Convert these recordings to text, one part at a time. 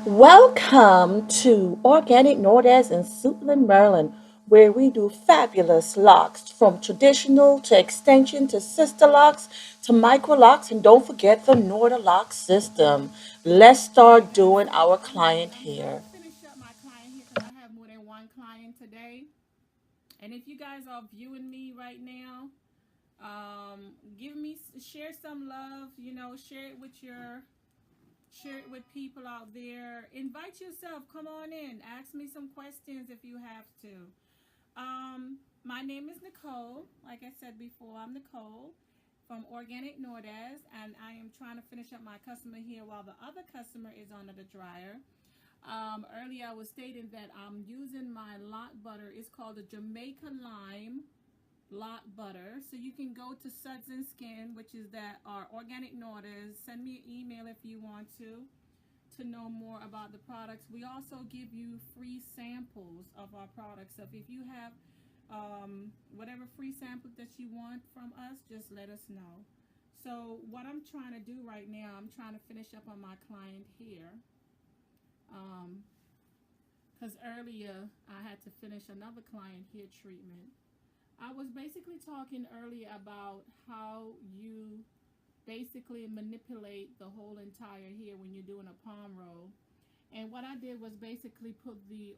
Welcome to Organic Nordaz in Suitland, Maryland, where we do fabulous locks from traditional to extension to sister locks to micro locks, and don't forget the Norda lock system. Let's start Okay, doing so our I'm about client to here. finish up my client here because I have more than one client today. And if you guys are viewing me right now, give me share some love. Share it with people out there. Invite yourself. Come on in. Ask me some questions if you have to. My name is Nicole. Like I said before, I'm Nicole from Organic Nordaz, and I am trying to finish up my customer here while the other customer is under the dryer. Earlier, I was stating that I'm using my lot butter. It's called the Jamaica Lime lot butter. So you can go to Suds and Skin, which is that our Organic Nordaz. Send me an email if you want to know more about the products. We also give you free samples of our products. So if you have whatever free sample that you want from us, just let us know. So what I'm trying to do right now, I'm trying to finish up on my client here. Because earlier I had to finish another client here treatment. I was basically talking earlier about how you basically manipulate the whole entire hair when you're doing a palm roll. And what I did was basically put the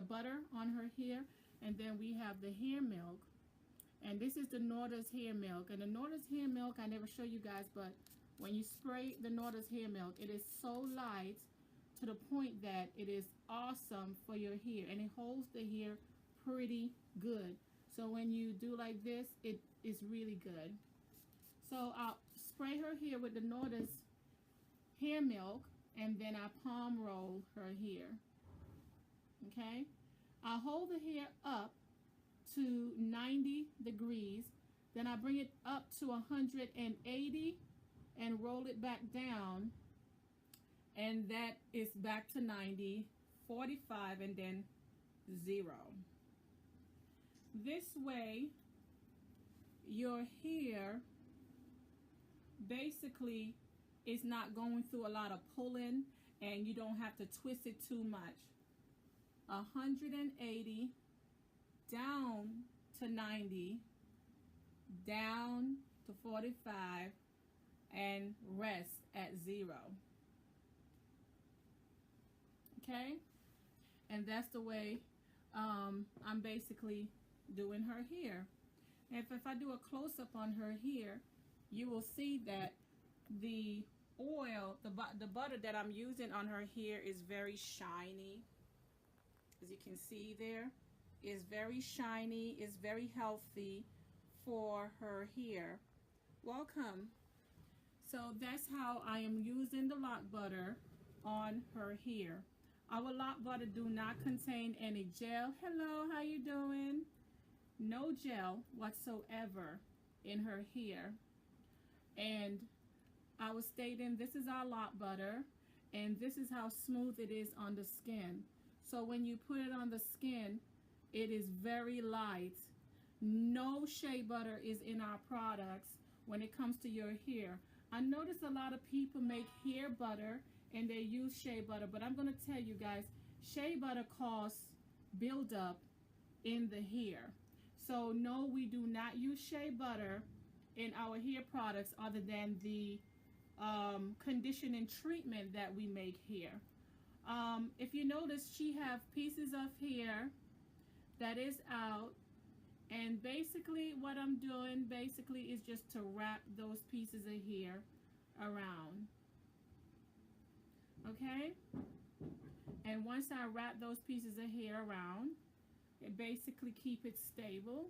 butter on her hair, and then we have the hair milk. And this is the Norda's hair milk. And the Norda's hair milk I never show you guys, but when you spray the Norda's hair milk, it is so light to the point that it is awesome for your hair, and it holds the hair pretty good. So when you do like this, it is really good. So I'll spray her hair with the Norda's hair milk, and then I palm roll her hair. Okay, I hold the hair up to 90 degrees, then I bring it up to 180 and roll it back down, and that is back to 90, 45, and then 0. This way your hair basically is not going through a lot of pulling, and you don't have to twist it too much. 180 down to 90, down to 45, and rest at 0. Okay, and that's the way I'm basically doing her hair. If I do a close-up on her hair, you will see that the oil, the butter that I'm using on her hair is very shiny. As you can see there, is very shiny, is very healthy for her hair. Welcome. So that's how I am using the lot butter on her hair. Our lot butter do not contain any gel. Hello, how you doing? No gel whatsoever in her hair. And I was stating this is our lot butter, and this is how smooth it is on the skin. So when you put it on the skin, it is very light. No shea butter is in our products when it comes to your hair. I notice a lot of people make hair butter and they use shea butter, but I'm going to tell you guys, shea butter causes buildup in the hair. So no, we do not use shea butter in our hair products other than the conditioning treatment that we make here. If you notice, she have pieces of hair that is out, and basically what I'm doing basically is just to wrap those pieces of hair around. Okay, and once I wrap those pieces of hair around, it basically keep it stable,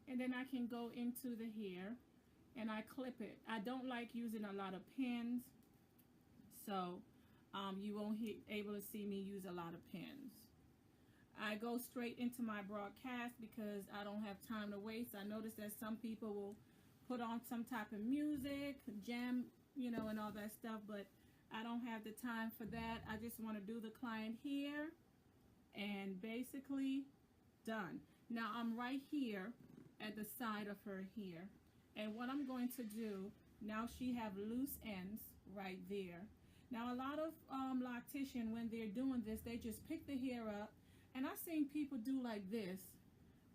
and then I can go into the hair and I clip it. I don't like using a lot of pins, so you won't be able to see me use a lot of pins. I go straight into my broadcast because I don't have time to waste. I notice that some people will put on some type of music, jam, and all that stuff, but I don't have the time for that. I just want to do the client here and basically done. Now I'm right here at the side of her here, and what I'm going to do now, she have loose ends right there. Now, a lot of loctician, when they're doing this, they just pick the hair up, and I've seen people do like this,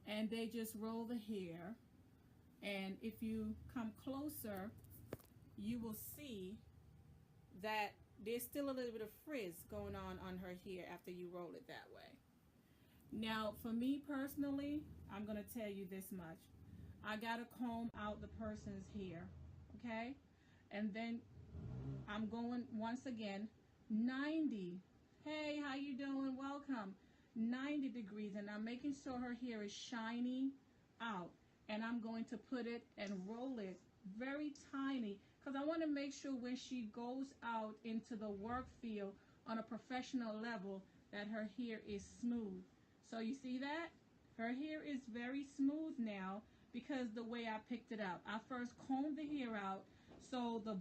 and they just roll the hair. And if you come closer, you will see that there's still a little bit of frizz going on her hair after you roll it that way. Now, for me personally, I'm going to tell you this much. I got to comb out the person's hair, okay? And then I'm going once again 90. Hey, how you doing? Welcome. 90 degrees, and I'm making sure her hair is shiny out. And I'm going to put it and roll it very tiny because I want to make sure when she goes out into the work field on a professional level that her hair is smooth. So you see that? Her hair is very smooth now because the way I picked it up. I first combed the hair out so the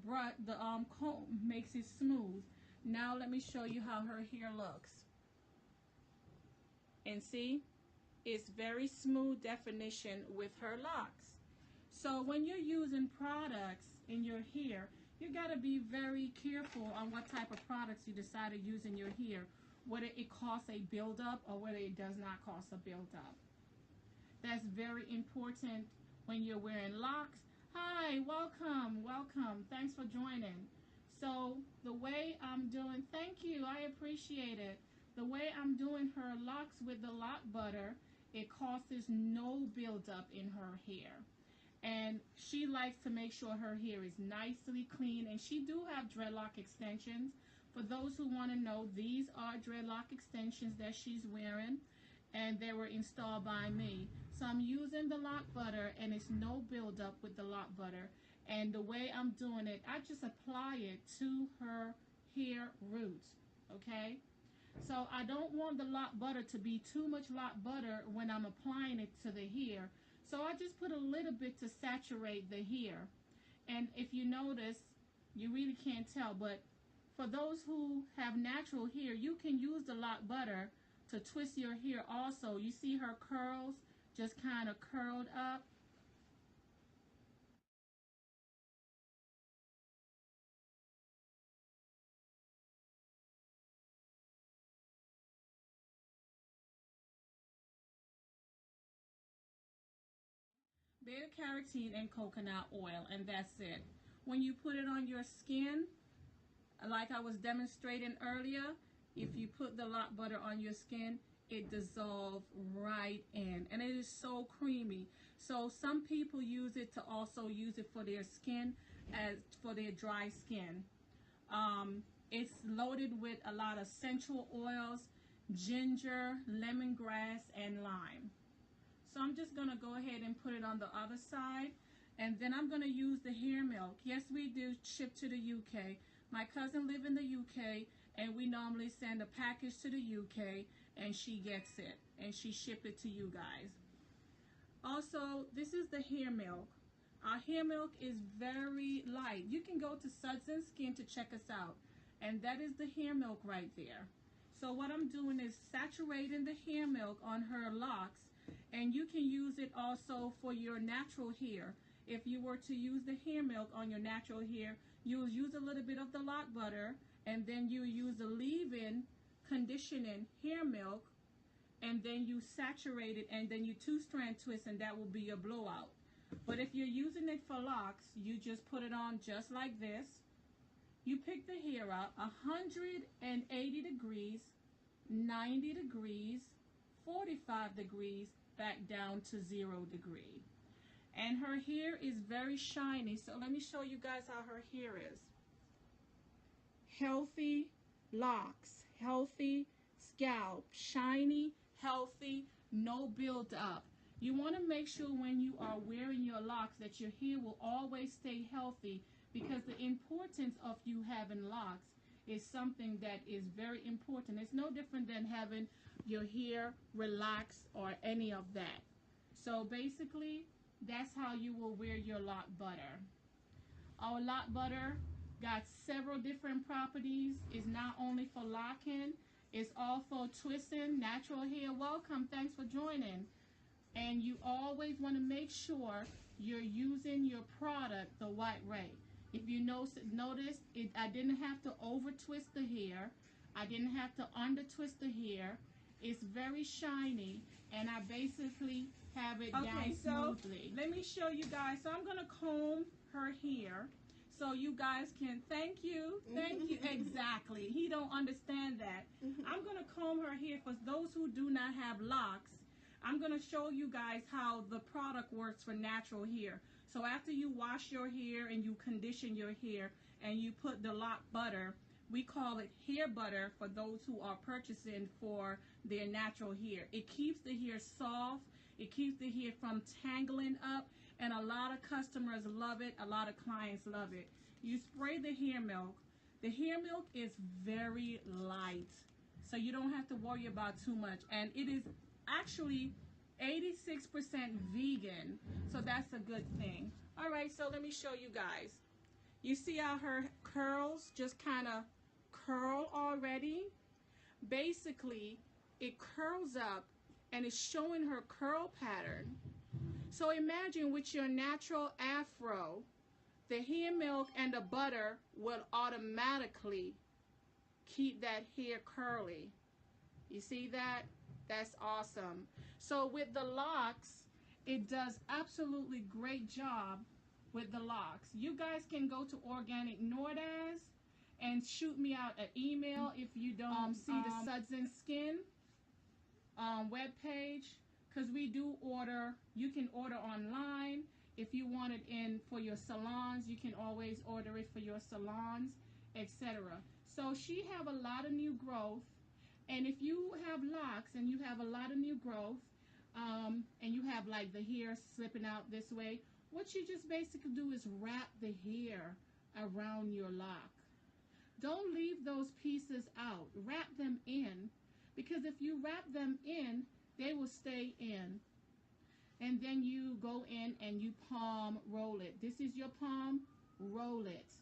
comb makes it smooth. Now let me show you how her hair looks. And see, it's very smooth definition with her locks. So when you're using products in your hair, you got to be very careful on what type of products you decide to use in your hair, whether it costs a buildup or whether it does not cost a buildup. That's very important when you're wearing locks. Hi, welcome, welcome. Thanks for joining. So the way I'm doing, thank you, I appreciate it. The way I'm doing her locks with the lock butter, it causes no buildup in her hair. And she likes to make sure her hair is nicely clean. And she do have dreadlock extensions. For those who want to know, these are dreadlock extensions that she's wearing, and they were installed by me. So I'm using the lock butter, and it's no buildup with the lock butter. And the way I'm doing it, I just apply it to her hair roots, okay? So I don't want the lock butter to be too much lock butter when I'm applying it to the hair. So I just put a little bit to saturate the hair. And if you notice, you really can't tell, but for those who have natural hair, you can use the lock butter to twist your hair also. You see her curls just kind of curled up. Beta carotene and coconut oil, and that's it. When you put it on your skin, like I was demonstrating earlier, if you put the lock butter on your skin, it dissolves right in, and it is so creamy. So some people use it to also use it for their skin, as for their dry skin. It's loaded with a lot of essential oils, ginger, lemongrass, and lime. So I'm just going to go ahead and put it on the other side. And then I'm going to use the hair milk. Yes, we do ship to the UK. My cousin lives in the UK, and we normally send a package to the UK, and she gets it, and she ships it to you guys. Also, this is the hair milk. Our hair milk is very light. You can go to Suds and Skin to check us out. And that is the hair milk right there. So what I'm doing is saturating the hair milk on her locks, and you can use it also for your natural hair. If you were to use the hair milk on your natural hair, you'll use a little bit of the lock butter, and then you use the leave-in conditioning hair milk, and then you saturate it, and then you two-strand twist, and that will be your blowout. But if you're using it for locks, you just put it on just like this. You pick the hair up 180 degrees, 90 degrees, 45 degrees, back down to 0 degree. And her hair is very shiny. So let me show you guys how her hair is. Healthy locks, healthy scalp, shiny, healthy, no build up. You want to make sure when you are wearing your locks that your hair will always stay healthy, because the importance of you having locks is something that is very important. It's no different than having your hair relaxed or any of that. So basically, that's how you will wear your lock butter. Our lock butter got several different properties. It's not only for locking, it's all for twisting, natural hair. Welcome, thanks for joining. And you always want to make sure you're using your product the right way. If you notice it, I didn't have to over twist the hair. I didn't have to under twist the hair. It's very shiny, and I basically have it down smoothly. So let me show you guys. So I'm gonna comb her hair, so you guys can. Thank you. Exactly. He don't understand that. I'm gonna comb her hair for those who do not have locks. I'm going to show you guys how the product works for natural hair. So after you wash your hair and you condition your hair and you put the lock butter, we call it hair butter for those who are purchasing for their natural hair. It keeps the hair soft. It keeps the hair from tangling up, and a lot of customers love it. A lot of clients love it. You spray the hair milk. The hair milk is very light, so you don't have to worry about too much, and it is actually 86% vegan, so that's a good thing. All right, so let me show you guys. You see how her curls just kind of curl already? Basically, it curls up and it's showing her curl pattern. So imagine with your natural afro, the hair milk and the butter will automatically keep that hair curly. You see that? That's awesome. So with the locks, it does absolutely great job with the locks. You guys can go to Organic Nordas and shoot me out an email if you don't see the Suds and Skin webpage, because we do order. You can order online. If you want it in for your salons, you can always order it for your salons, etc. So she have a lot of new growth. And if you have locks and you have a lot of new growth, and you have like the hair slipping out this way, what you just basically do is wrap the hair around your lock. Don't leave those pieces out. Wrap them in, because if you wrap them in, they will stay in. And then you go in and you palm roll it. This is your palm, roll it.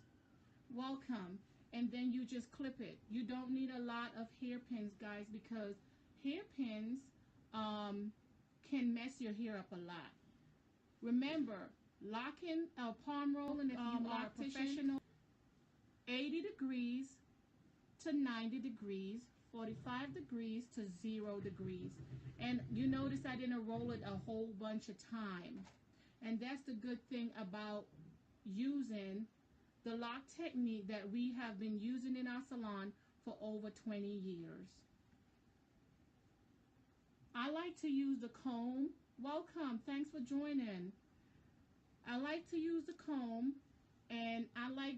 Welcome. And then you just clip it. You don't need a lot of hairpins, guys, because hairpins can mess your hair up a lot. Remember, locking, palm rolling, if you are professional, 80 degrees to 90 degrees, 45 degrees to 0 degrees. And you notice I didn't roll it a whole bunch of time. And that's the good thing about using the lock technique that we have been using in our salon for over 20 years. I like to use the comb. Welcome, thanks for joining. I like to use the comb, and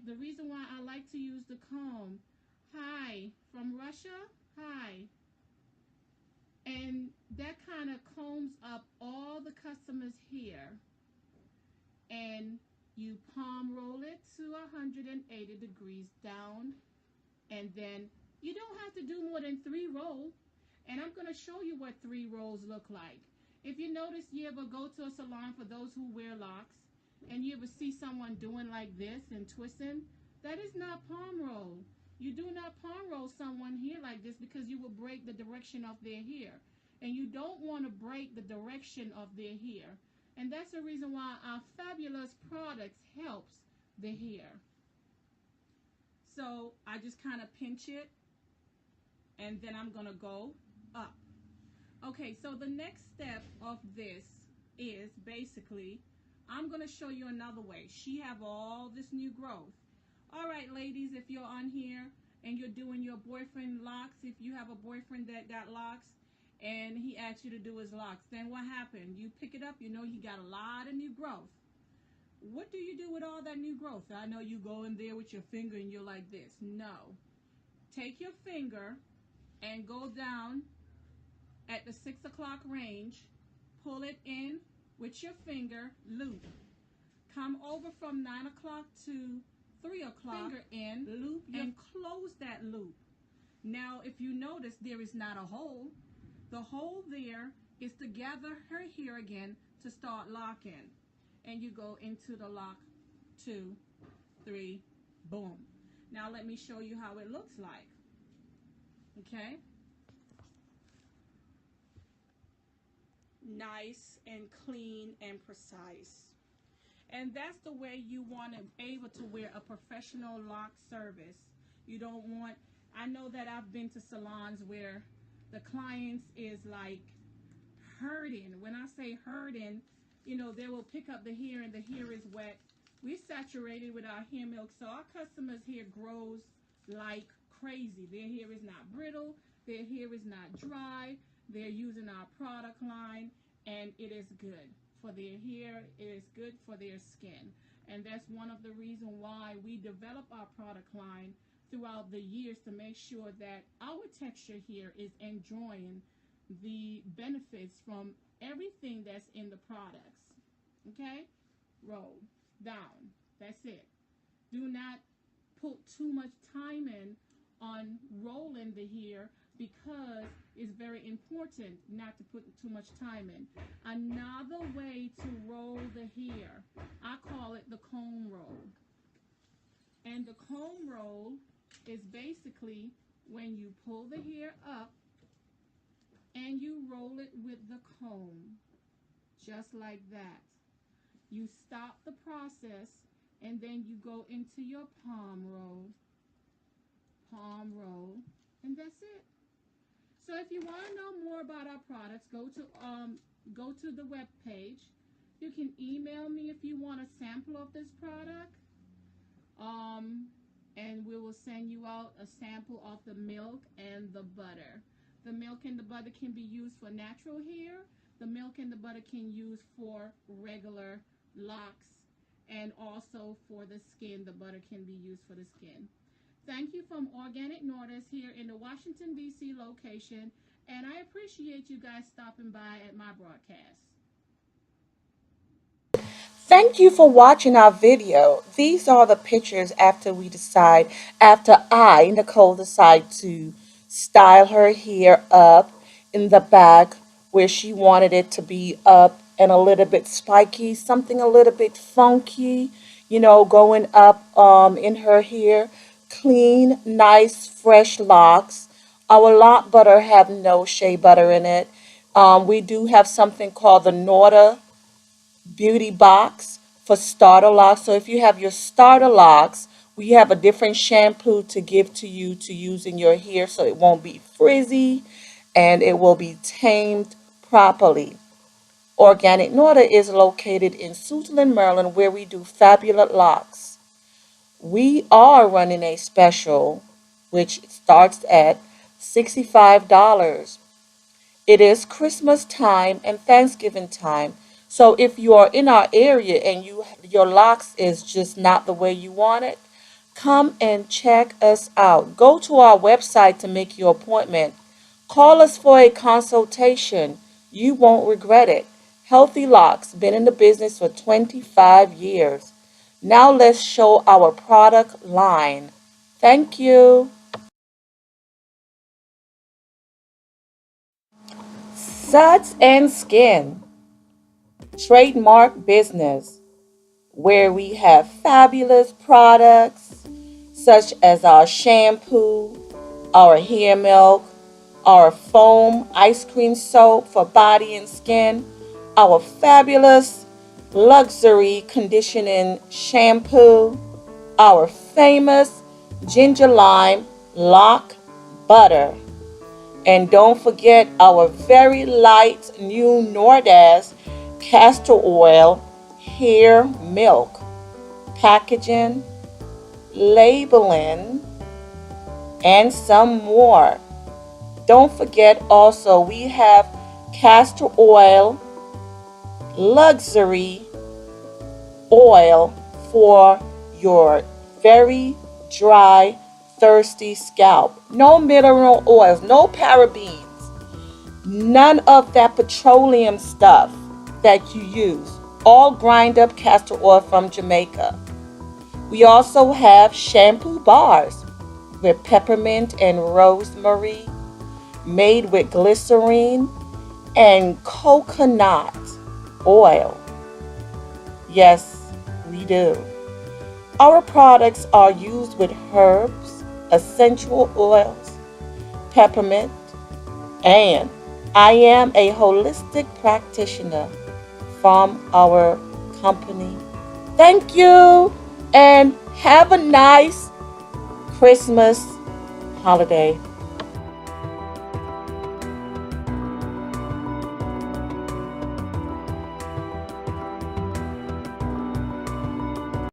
the reason why I like to use the comb. Hi, from Russia, hi. And that kind of combs up all the customers' hair, and you palm roll it to 180 degrees down, and then you don't have to do more than 3 rolls. And I'm going to show you what 3 rolls look like. If you notice, you ever go to a salon, for those who wear locks, and you ever see someone doing like this and twisting, that is not palm roll. You do not palm roll someone here like this, because you will break the direction of their hair. And you don't want to break the direction of their hair. And that's the reason why our fabulous products helps the hair. So I just kind of pinch it, and then I'm going to go up. Okay, so the next step of this is basically, I'm going to show you another way. She have all this new growth. All right, ladies, if you're on here and you're doing your boyfriend locks, if you have a boyfriend that got locks, and he asked you to do his locks, then what happened? You pick it up, you know he got a lot of new growth. What do you do with all that new growth? I know you go in there with your finger and you're like this. No. Take your finger and go down at the 6 o'clock range, pull it in with your finger, loop. Come over from 9 o'clock to 3 o'clock, finger in, loop, and close that loop. Now, if you notice, there is not a hole. The hole there is to gather her hair again to start locking. And you go into the lock, 2, 3, boom. Now let me show you how it looks like. Okay? Nice and clean and precise. And that's the way you want to be able to wear a professional lock service. You don't want, I know that I've been to salons where the clients is like hurting. When I say hurting, they will pick up the hair and the hair is wet. We saturated with our hair milk, so our customers' hair grows like crazy. Their hair is not brittle, their hair is not dry. They're using our product line, and it is good for their hair. It is good for their skin, and that's one of the reasons why we develop our product line throughout the years to make sure that our texture here is enjoying the benefits from everything that's in the products. Okay? Roll down. That's it. Do not put too much time in on rolling the hair because it's very important not to put too much time in. Another way to roll the hair, I call it the comb roll. And the comb roll is basically when you pull the hair up and you roll it with the comb, just like that. You stop the process and then you go into your palm roll, and that's it. So if you want to know more about our products, go to the web page. You can email me if you want a sample of this product, um, and we will send you out a sample of the milk and the butter. The milk and the butter can be used for natural hair. The milk and the butter can use for regular locks, and also for the skin. The butter can be used for the skin. Thank you from Organic Nordis here in the Washington, D.C. location, and I appreciate you guys stopping by at my broadcast. Thank you for watching our video. These are the pictures after I, Nicole, decide to style her hair up in the back where she wanted it to be up and a little bit spiky, something a little bit funky, going up in her hair. Clean, nice, fresh locks. Our lock butter have no shea butter in it. We do have something called the Norda beauty box for starter locks. So if you have your starter locks, we have a different shampoo to give to you to use in your hair so it won't be frizzy and it will be tamed properly. Organic Norda is located in Suitland, Maryland, where we do fabulous locks. We are running a special which starts at $65. It is Christmas time and Thanksgiving time. So if you are in our area and your locks is just not the way you want it, come and check us out. Go to our website to make your appointment. Call us for a consultation. You won't regret it. Healthy Locks, been in the business for 25 years. Now let's show our product line. Thank you. Suds and Skin, trademark business, where we have fabulous products such as our shampoo, our hair milk, our foam ice cream soap for body and skin, our fabulous luxury conditioning shampoo, our famous ginger lime lock butter. And don't forget our very light new Nordas castor oil hair milk packaging, labeling, and some more. Don't forget also we have castor oil luxury oil for your very dry, thirsty scalp. No mineral oils, no parabens, none of that petroleum stuff that you use. All grind up castor oil from Jamaica. We also have shampoo bars with peppermint and rosemary, made with glycerine and coconut oil. Yes, we do. Our products are used with herbs, essential oils, peppermint, and I am a holistic practitioner from our company, Thank you and have a nice Christmas holiday.